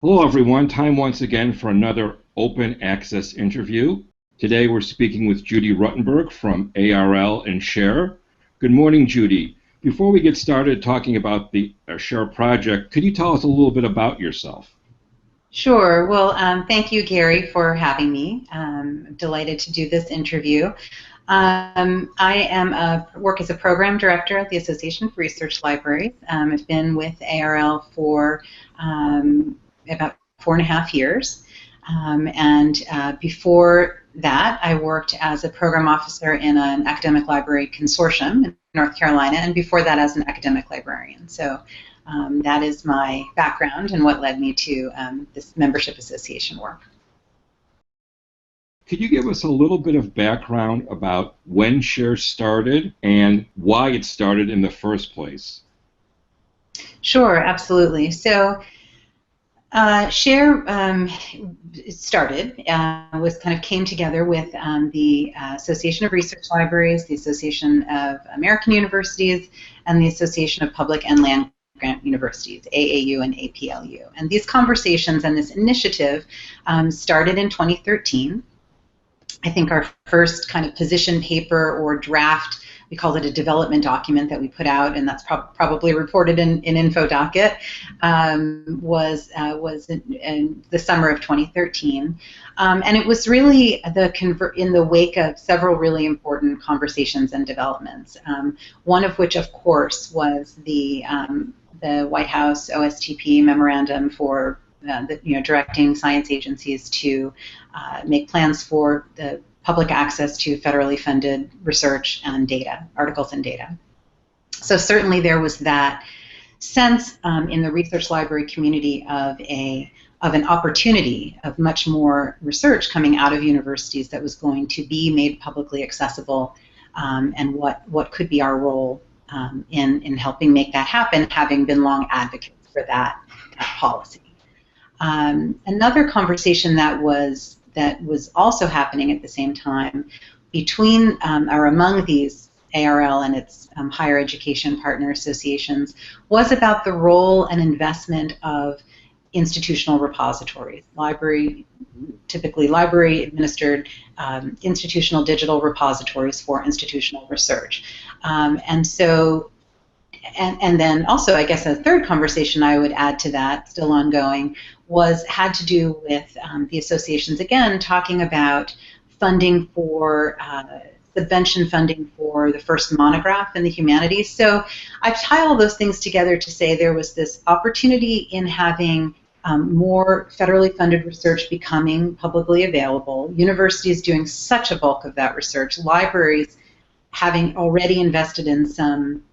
Hello, everyone. Time once again for another open access interview. Today we're speaking with Judy Ruttenberg from ARL and Share. Good morning, Judy. Before we get started talking about the Share project, could you tell us a little bit about yourself? Sure. Well, thank you, Gary, for having me. I'm delighted to do this interview. Work as a program director at the Association for Research Libraries. I've been with ARL for about 4.5 years. Before that, I worked as a program officer in an academic library consortium in North Carolina, and before that as an academic librarian. So that is my background and what led me to this membership association work. Could you give us a little bit of background about when Share started and why it started in the first place? Sure, absolutely. So Share started, came together with the Association of Research Libraries, the Association of American Universities, and the Association of Public and Land Grant Universities, AAU and APLU. And these conversations and this initiative started in 2013. I think our first kind of position paper or draft, we called it a development document that we put out, and that's probably reported in infoDOCKET, was in the summer of 2013. And it was really in the wake of several really important conversations and developments, one of which, of course, was the White House OSTP memorandum for directing science agencies to make plans for the public access to federally funded research and data, articles and data. So certainly there was that sense in the research library community of an opportunity of much more research coming out of universities that was going to be made publicly accessible, and what could be our role in helping make that happen, having been long advocates for that policy. Another conversation that was also happening at the same time between or among these ARL and its higher education partner associations was about the role and investment of institutional repositories, typically library administered institutional digital repositories for institutional research. And then also, I guess a third conversation I would add to that, still ongoing, had to do with the associations, again, talking about funding for, subvention funding for the first monograph in the humanities. So I tie all those things together to say there was this opportunity in having more federally funded research becoming publicly available, universities doing such a bulk of that research, libraries having already invested in some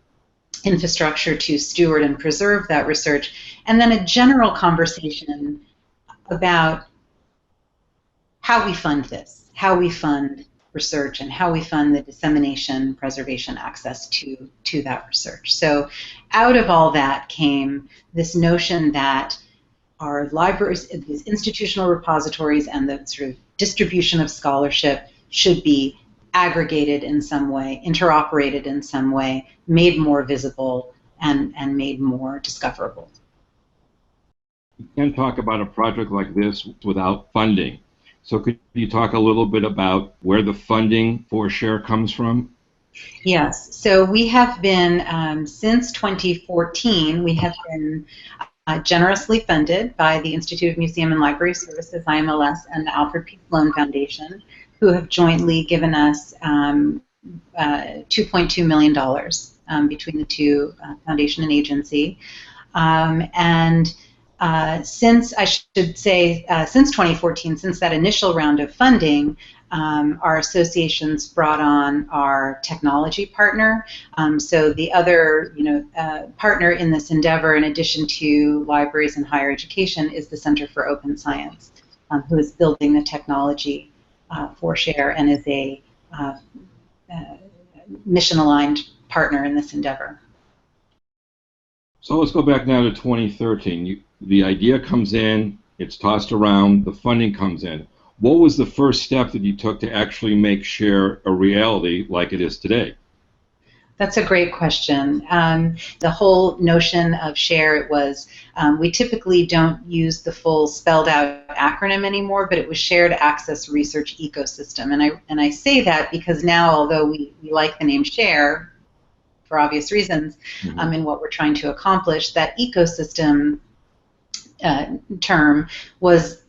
infrastructure to steward and preserve that research, and then a general conversation about how we fund this, how we fund research, and how we fund the dissemination, preservation, access to that research. So out of all that came this notion that our libraries, these institutional repositories, and the sort of distribution of scholarship should be aggregated in some way, interoperated in some way, made more visible, and made more discoverable. You can't talk about a project like this without funding. So could you talk a little bit about where the funding for Share comes from? Yes. So we have been, since 2014, we have been generously funded by the Institute of Museum and Library Services, IMLS, and the Alfred P. Sloan Foundation, who have jointly given us $2.2 million between the two, foundation and agency. Since 2014, since that initial round of funding, our associations brought on our technology partner. So the other, partner in this endeavor, in addition to libraries and higher education, is the Center for Open Science, who is building the technology for Share and is a mission-aligned partner in this endeavor. So let's go back now to 2013. The idea comes in, it's tossed around, the funding comes in. What was the first step that you took to actually make Share a reality like it is today? That's a great question. The whole notion of share, it was, we typically don't use the full spelled out acronym anymore, but it was Shared Access Research Ecosystem. And I say that because now, although we like the name share for obvious reasons, in what we're trying to accomplish, that ecosystem term was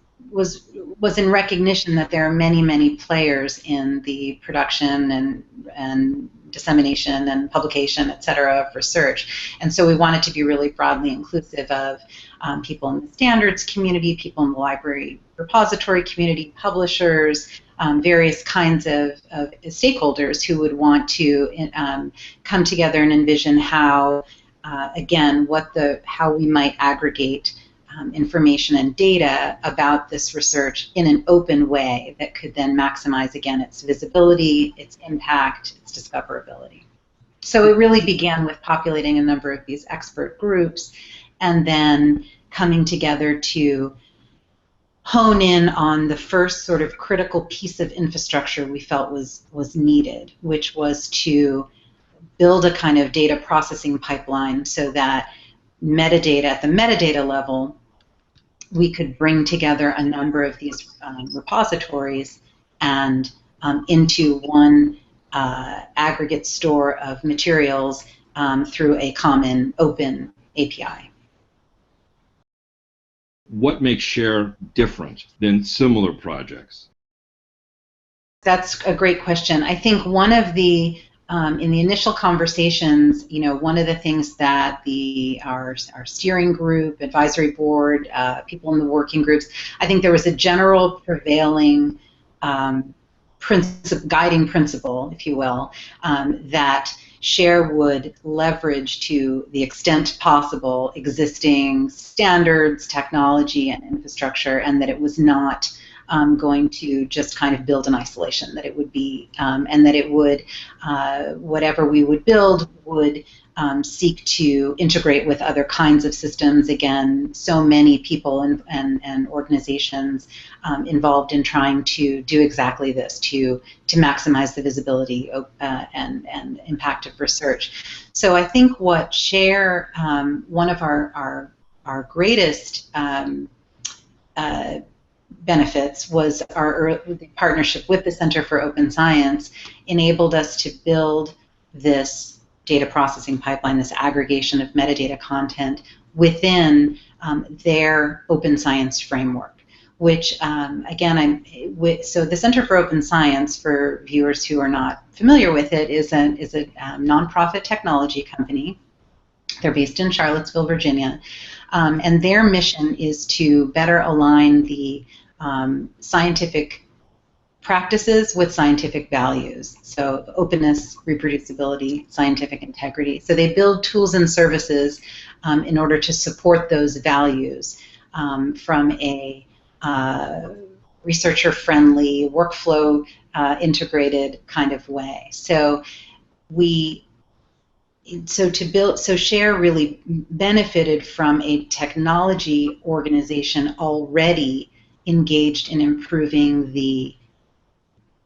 in recognition that there are many, many players in the production and dissemination and publication, et cetera, of research. And so we wanted to be really broadly inclusive of people in the standards community, people in the library repository community, publishers, various kinds of stakeholders who would want to come together and envision how, again, how we might aggregate information and data about this research in an open way that could then maximize, again, its visibility, its impact, its discoverability. So it really began with populating a number of these expert groups and then coming together to hone in on the first sort of critical piece of infrastructure we felt was needed, which was to build a kind of data processing pipeline so that metadata, at the metadata level, we could bring together a number of these repositories and into one aggregate store of materials through a common open API. What makes SHARE different than similar projects? That's a great question. I think one of the in the initial conversations, one of the things that our steering group, advisory board, people in the working groups, I think there was a general prevailing guiding principle, if you will, that SHARE would leverage to the extent possible existing standards, technology, and infrastructure, and that it was not going to just kind of build in isolation, that it would be, and that it would, whatever we would build would seek to integrate with other kinds of systems. Again, so many people and organizations involved in trying to do exactly this, to maximize the visibility and impact of research. So I think what SHARE, one of our greatest benefits was the partnership with the Center for Open Science enabled us to build this data processing pipeline, this aggregation of metadata content within their open science framework, which again, so the Center for Open Science, for viewers who are not familiar with it, is a nonprofit technology company. They're based in Charlottesville, Virginia, and their mission is to better align the scientific practices with scientific values. So openness, reproducibility, scientific integrity. So they build tools and services in order to support those values from a researcher-friendly, workflow integrated kind of way. So SHARE really benefited from a technology organization already engaged in improving the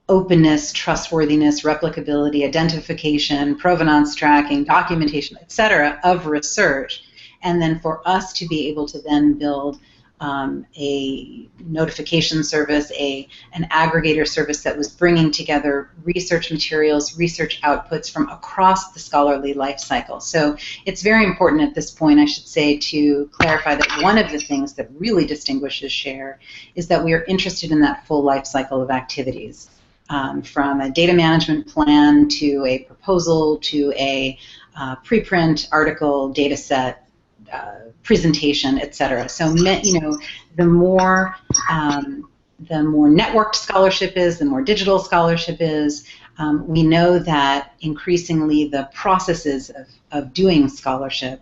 openness, trustworthiness, replicability, identification, provenance tracking, documentation, et cetera, of research. And then for us to be able to then build a notification service, an aggregator service that was bringing together research materials, research outputs from across the scholarly life cycle. So it's very important at this point, I should say, to clarify that one of the things that really distinguishes SHARE is that we are interested in that full life cycle of activities, from a data management plan to a proposal to a preprint, article, data set, presentation, etc. So, the more networked scholarship is, the more digital scholarship is. We know that increasingly the processes of doing scholarship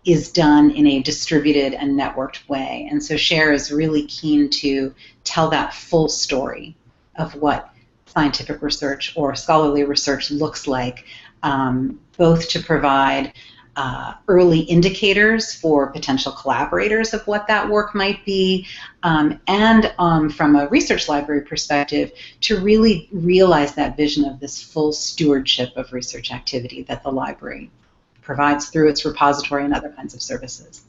is done in a distributed and networked way, and so SHARE is really keen to tell that full story of what scientific research or scholarly research looks like, both to provide early indicators for potential collaborators of what that work might be, and from a research library perspective, to really realize that vision of this full stewardship of research activity that the library provides through its repository and other kinds of services.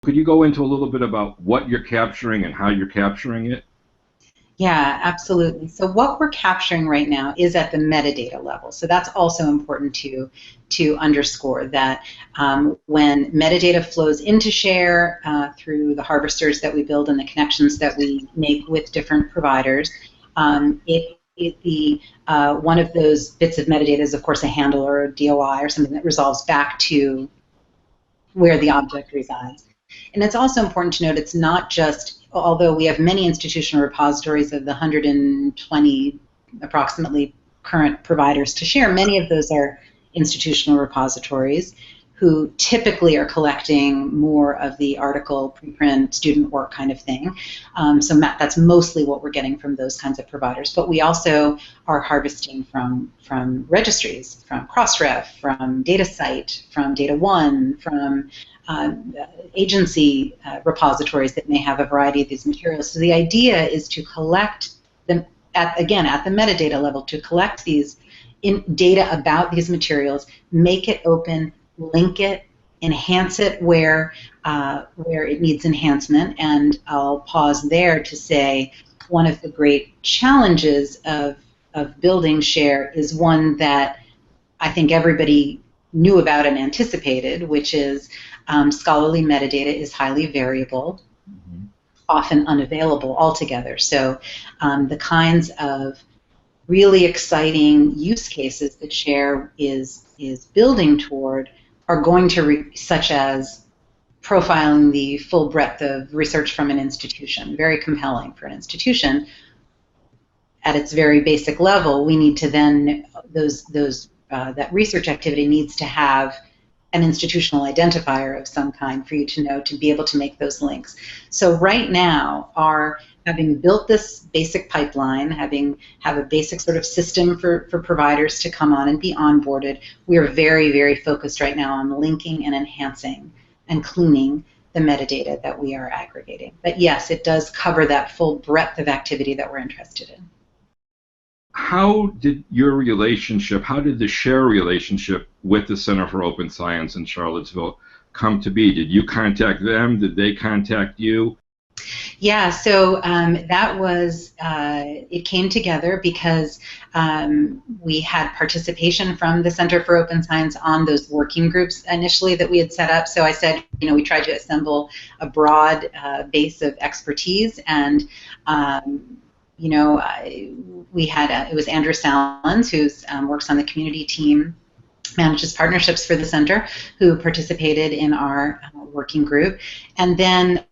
Could you go into a little bit about what you're capturing and how you're capturing it? Yeah, absolutely. So what we're capturing right now is at the metadata level. So that's also important to underscore that when metadata flows into Share through the harvesters that we build and the connections that we make with different providers, one of those bits of metadata is, of course, a handle or a DOI or something that resolves back to where the object resides. And it's also important to note it's not just, although we have many institutional repositories of the 120 approximately current providers to Share, many of those are institutional repositories who typically are collecting more of the article, preprint, student work kind of thing. So that's mostly what we're getting from those kinds of providers. But we also are harvesting from registries, from Crossref, from DataCite, from DataOne, from agency repositories that may have a variety of these materials. So the idea is to collect them, at the metadata level, to collect these data about these materials, make it open, link it, enhance it where it needs enhancement. And I'll pause there to say one of the great challenges of building Share is one that I think everybody knew about and anticipated, which is scholarly metadata is highly variable, often unavailable altogether. So the kinds of really exciting use cases that Share is building toward are going to, such as profiling the full breadth of research from an institution, very compelling for an institution. At its very basic level, we need to then, that research activity needs to have an institutional identifier of some kind for you to know, to be able to make those links. So right now, having built this basic pipeline, have a basic sort of system for providers to come on and be onboarded, we are very, very focused right now on linking and enhancing and cleaning the metadata that we are aggregating. But yes, it does cover that full breadth of activity that we're interested in. How did the Share relationship with the Center for Open Science in Charlottesville come to be? Did you contact them? Did they contact you? Yeah, so that was, it came together because we had participation from the Center for Open Science on those working groups initially that we had set up. So I said, we tried to assemble a broad base of expertise, and we had, it was Andrew Salins, who works on the community team, manages partnerships for the center, who participated in our working group. And then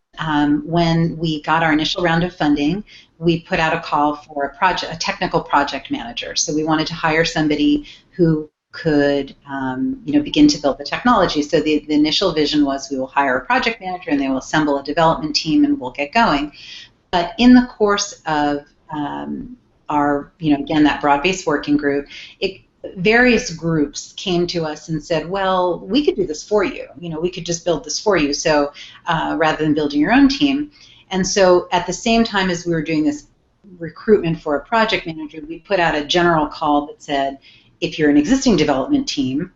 when we got our initial round of funding, we put out a call for a technical project manager. So we wanted to hire somebody who could begin to build the technology. So the initial vision was we will hire a project manager and they will assemble a development team and we'll get going. But in the course of our, again, that broad-based working group, various groups came to us and said, well, we could do this for you. We could just build this for you, so rather than building your own team. And so at the same time as we were doing this recruitment for a project manager, we put out a general call that said, if you're an existing development team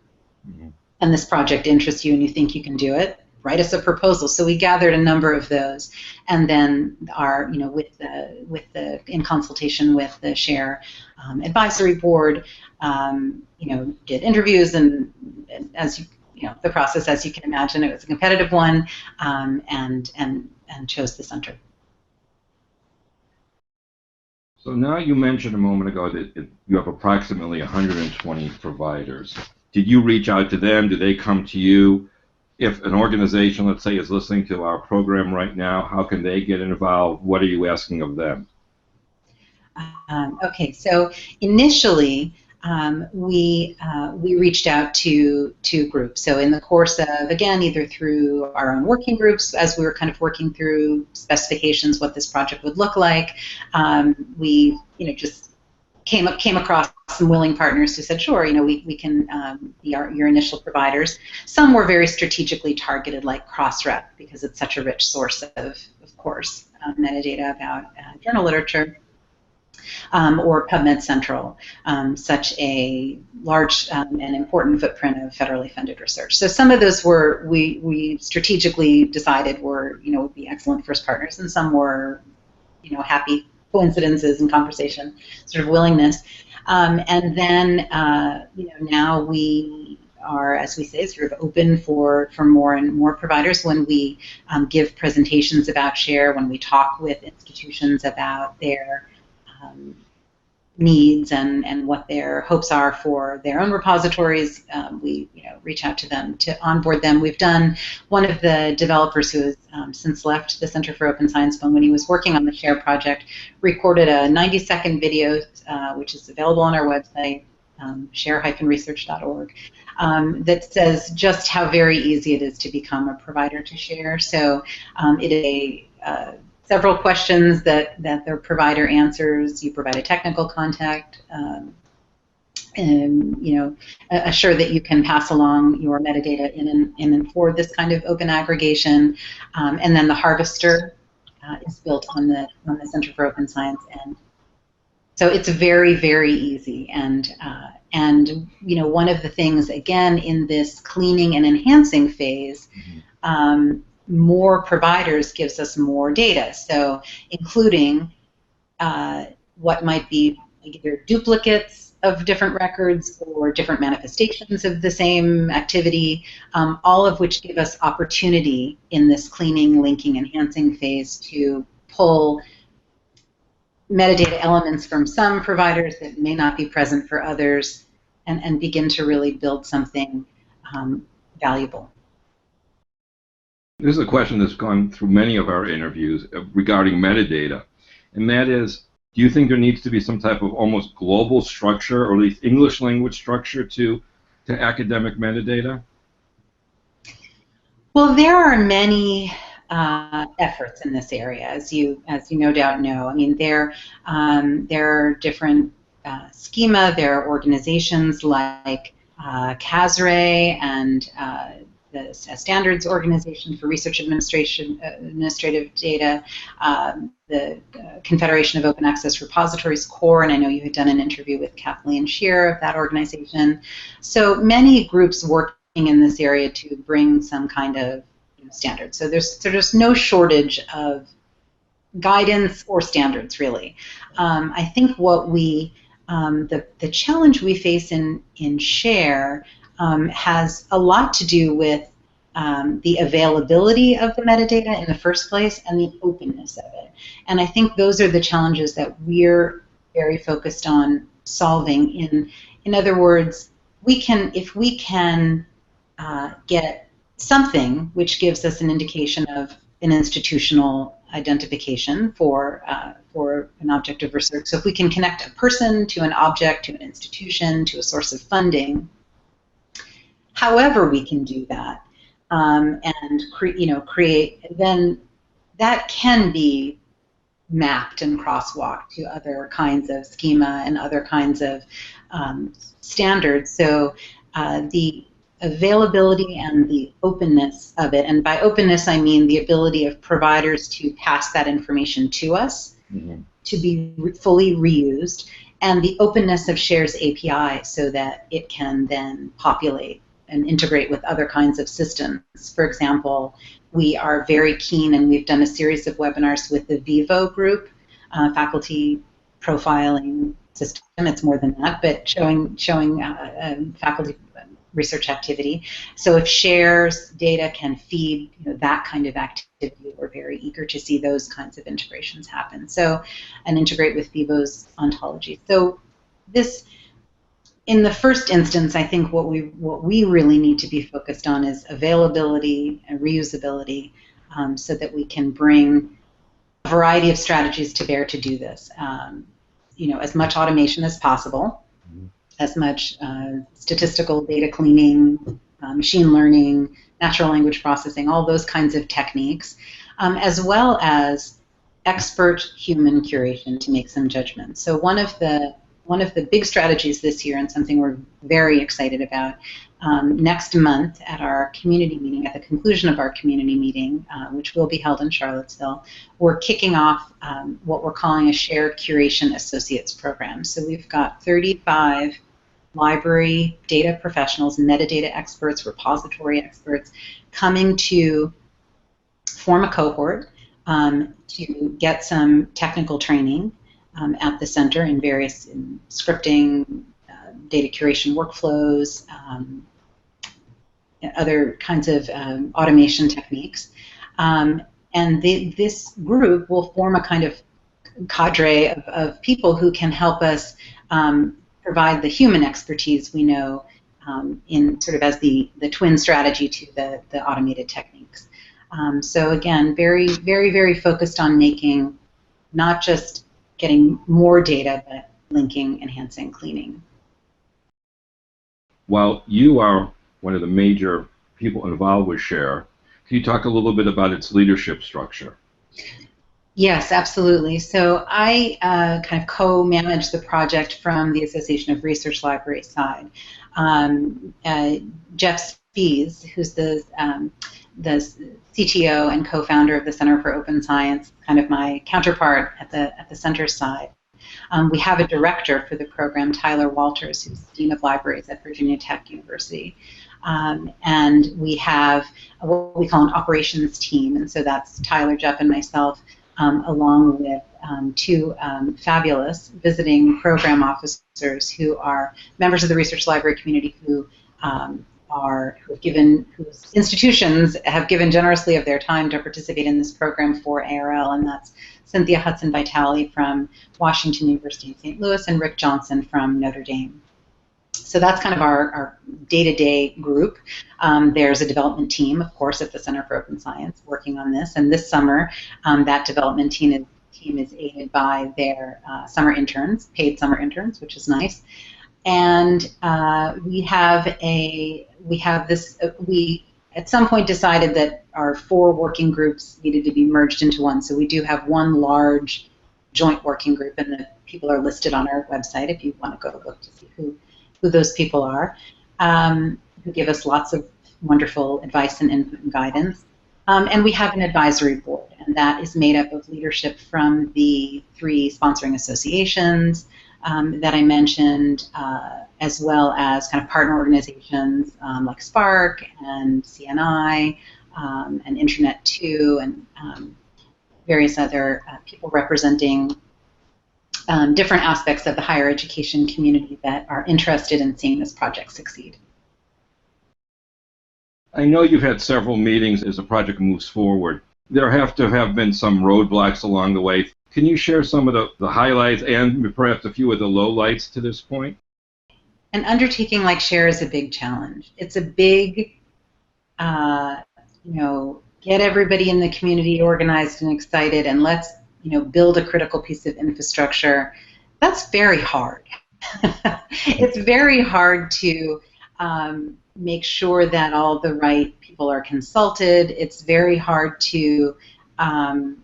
and this project interests you and you think you can do it, write us a proposal. So we gathered a number of those, and then in consultation with the Share advisory board, did interviews, and as the process, as you can imagine, it was a competitive one, and chose the center. So now you mentioned a moment ago that you have approximately 120 providers. Did you reach out to them? Did they come to you? If an organization, let's say, is listening to our program right now, how can they get involved? What are you asking of them? Okay, so initially we reached out to groups. So in the course of, again, either through our own working groups, as we were kind of working through specifications, what this project would look like, we just came across some willing partners who said, sure, we can be your initial providers. Some were very strategically targeted, like Crossref, because it's such a rich source of course, metadata about journal literature, or PubMed Central, such a large and important footprint of federally funded research. So some of those were we strategically decided would be excellent first partners, and some were happy coincidences and conversation, sort of willingness. And then, now we are, as we say, sort of open for more and more providers when we give presentations about SHARE, when we talk with institutions about their needs and what their hopes are for their own repositories. We reach out to them to onboard them. We've done, one of the developers who has since left the Center for Open Science Fund, when he was working on the SHARE project, recorded a 90-second video which is available on our website, share-research.org, that says just how very easy it is to become a provider to SHARE. So it is several questions that their provider answers. You provide a technical contact, and assure that you can pass along your metadata in and for this kind of open aggregation, and then the harvester is built on the Center for Open Science end. So it's very, very easy, and one of the things, again, in this cleaning and enhancing phase, more providers gives us more data, so including what might be either duplicates of different records or different manifestations of the same activity, all of which give us opportunity in this cleaning, linking, enhancing phase to pull metadata elements from some providers that may not be present for others, and begin to really build something valuable. This is a question that's gone through many of our interviews regarding metadata, and that is, do you think there needs to be some type of almost global structure, or at least English language structure, to academic metadata? Well, there are many efforts in this area, as you no doubt know. I mean, there are different schema. There are organizations like CASRE and the Standards Organization for Research Administrative Data, the Confederation of Open Access Repositories, CORE, and I know you had done an interview with Kathleen Shear of that organization. So many groups working in this area to bring some kind of standards. So there's no shortage of guidance or standards, really. I think what the challenge we face in SHARE has a lot to do with the availability of the metadata in the first place and the openness of it. And I think those are the challenges that we're very focused on solving. In other words, if we can get something which gives us an indication of an institutional identification for an object of research. So if we can connect a person to an object, to an institution, to a source of funding, however we can do that, and create, then that can be mapped and crosswalked to other kinds of schema and other kinds of standards. So the availability and the openness of it, and by openness I mean the ability of providers to pass that information to us, to be fully reused, and the openness of SHARE's API so that it can then populate and integrate with other kinds of systems. For example, we are very keen, and we've done a series of webinars with the VIVO group, faculty profiling system. It's more than that, but showing faculty research activity. So if SHARE's data can feed that kind of activity, we're very eager to see those kinds of integrations happen. So, and integrate with VIVO's ontology. So this, in the first instance, I think what we really need to be focused on is availability and reusability, so that we can bring a variety of strategies to bear to do this. As much automation as possible, as much statistical data cleaning, machine learning, natural language processing, all those kinds of techniques, as well as expert human curation to make some judgments. So one of the one of the big strategies this year, and something we're very excited about, next month at our community meeting, at the conclusion of our community meeting, which will be held in Charlottesville, we're kicking off what we're calling a Shared Curation Associates program. So we've got 35 library data professionals, metadata experts, repository experts, coming to form a cohort to get some technical training at the center in various scripting, data curation workflows, other kinds of automation techniques. And this group will form a kind of cadre of people who can help us provide the human expertise we know in sort of as the twin strategy to the automated techniques. So again, very, very, very focused on making not just getting more data, but linking, enhancing, cleaning. While you are one of the major people involved with SHARE, can you talk a little bit about its leadership structure? Yes, absolutely. So I kind of co-manage the project from the Association of Research Libraries side. Jeff Spies, who's the CTO and co-founder of the Center for Open Science, kind of my counterpart at the center side. We have a director for the program, Tyler Walters, who's Dean of Libraries at Virginia Tech University. And we have what we call an operations team, and so that's Tyler, Jeff, and myself, along with two fabulous visiting program officers who are members of the research library community whose institutions have given generously of their time to participate in this program for ARL, and that's Cynthia Hudson-Vitale from Washington University in St. Louis and Rick Johnson from Notre Dame. So that's kind of our day-to-day group. There's a development team, of course, at the Center for Open Science working on this, and this summer that development team is aided by their summer interns, paid summer interns, which is nice. And we at some point decided that our 4 working groups needed to be merged into one. So we do have one large joint working group, and the people are listed on our website if you want to go look to see who those people are, who give us lots of wonderful advice and input and guidance. And we have an advisory board, and that is made up of leadership from the 3 sponsoring associations that I mentioned, as well as kind of partner organizations like Spark and CNI and Internet 2 and various other people representing different aspects of the higher education community that are interested in seeing this project succeed. I know you've had several meetings as the project moves forward. There have to have been some roadblocks along the way. Can you share some of the highlights and perhaps a few of the lowlights to this point? An undertaking like SHARE is a big challenge. It's a big, get everybody in the community organized and excited, and let's build a critical piece of infrastructure. That's very hard. It's very hard to make sure that all the right people are consulted. It's very hard to, to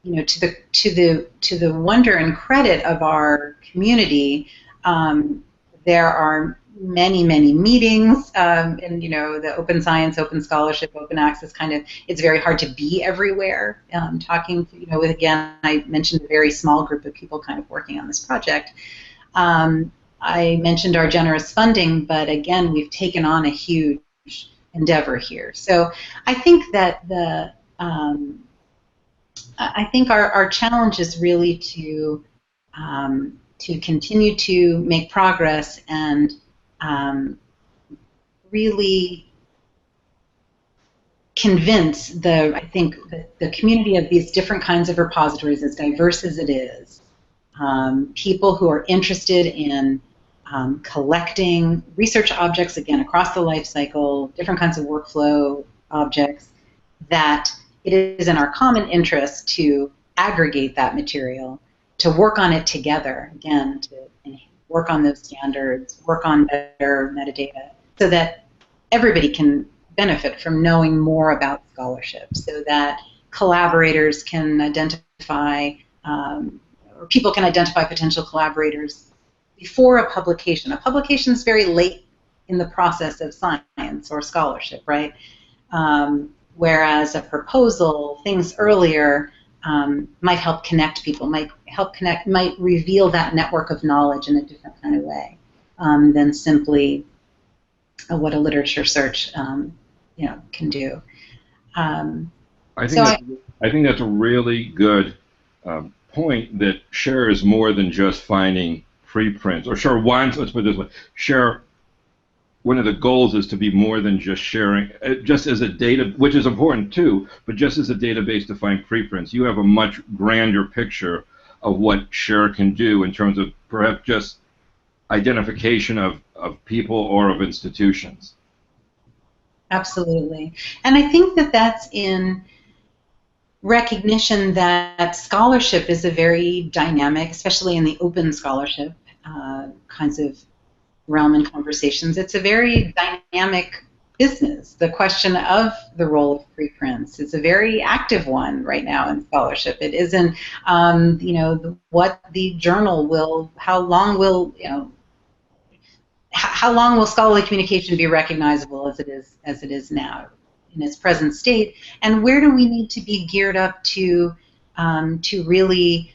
the wonder and credit of our community. There are many, many meetings, and the open science, open scholarship, open access it's very hard to be everywhere. Talking, with, again, I mentioned a very small group of people kind of working on this project. I mentioned our generous funding, but again, we've taken on a huge endeavor here. So I think that our challenge is really to continue to make progress and really convince the community of these different kinds of repositories, as diverse as it is, people who are interested in collecting research objects, again, across the life cycle, different kinds of workflow objects, that it is in our common interest to aggregate that material, to work on it together, again, to work on those standards, work on better metadata, so that everybody can benefit from knowing more about scholarship, so that collaborators can identify, or people can identify potential collaborators before a publication. A publication is very late in the process of science or scholarship, right? Whereas a proposal, things earlier, might help connect people, might reveal that network of knowledge in a different kind of way than simply what a literature search can do. I think that's a really good point, that SHARE is more than just finding preprints, or SHARE wants, let's put it this way, SHARE, one of the goals is to be more than just sharing, just as a data, which is important too, but just as a database to find preprints. You have a much grander picture of what SHARE can do in terms of perhaps just identification of people or of institutions. Absolutely. And I think that that's in recognition that scholarship is a very dynamic, especially in the open scholarship kinds of realm and conversations. It's a very dynamic business. The question of the role of preprints is a very active one right now in scholarship. It isn't, what the journal will, how long will scholarly communication be recognizable as it is now in its present state, and where do we need to be geared up to really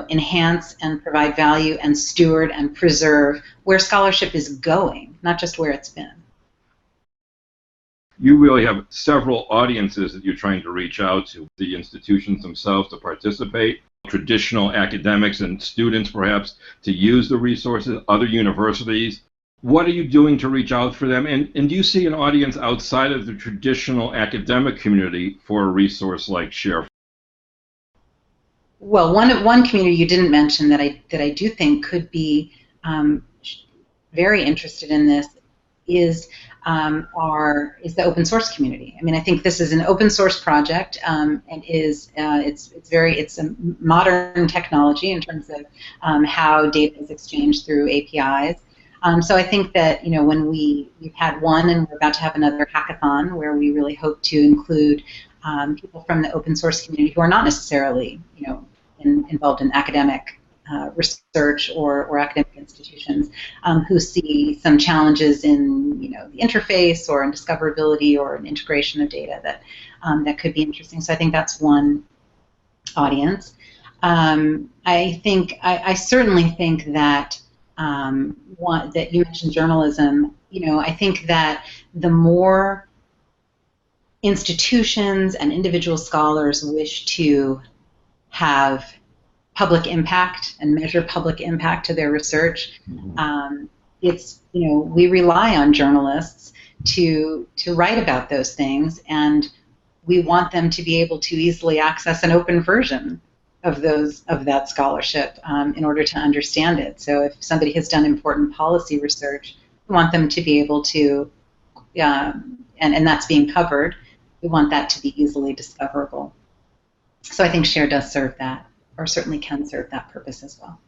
enhance and provide value and steward and preserve where scholarship is going, not just where it's been. You really have several audiences that you're trying to reach out to, the institutions themselves to participate, traditional academics and students perhaps to use the resources, other universities. What are you doing to reach out for them? And do you see an audience outside of the traditional academic community for a resource like SHARE? Well, one community you didn't mention that I do think could be very interested in this is the open source community. I mean, I think this is an open source project, and it's a modern technology in terms of how data is exchanged through APIs. So I think that when we've had one, and we're about to have another hackathon where we really hope to include people from the open source community who are not necessarily involved in academic research or academic institutions, who see some challenges in the interface or in discoverability or in integration of data that could be interesting. So I think that's one audience. I certainly think that that you mentioned journalism. I think that the more institutions and individual scholars wish to have public impact and measure public impact to their research, we rely on journalists to write about those things, and we want them to be able to easily access an open version of that scholarship in order to understand it. So if somebody has done important policy research, we want them to be able to, and that's being covered, we want that to be easily discoverable. So I think SHARE does serve that, or certainly can serve that purpose as well.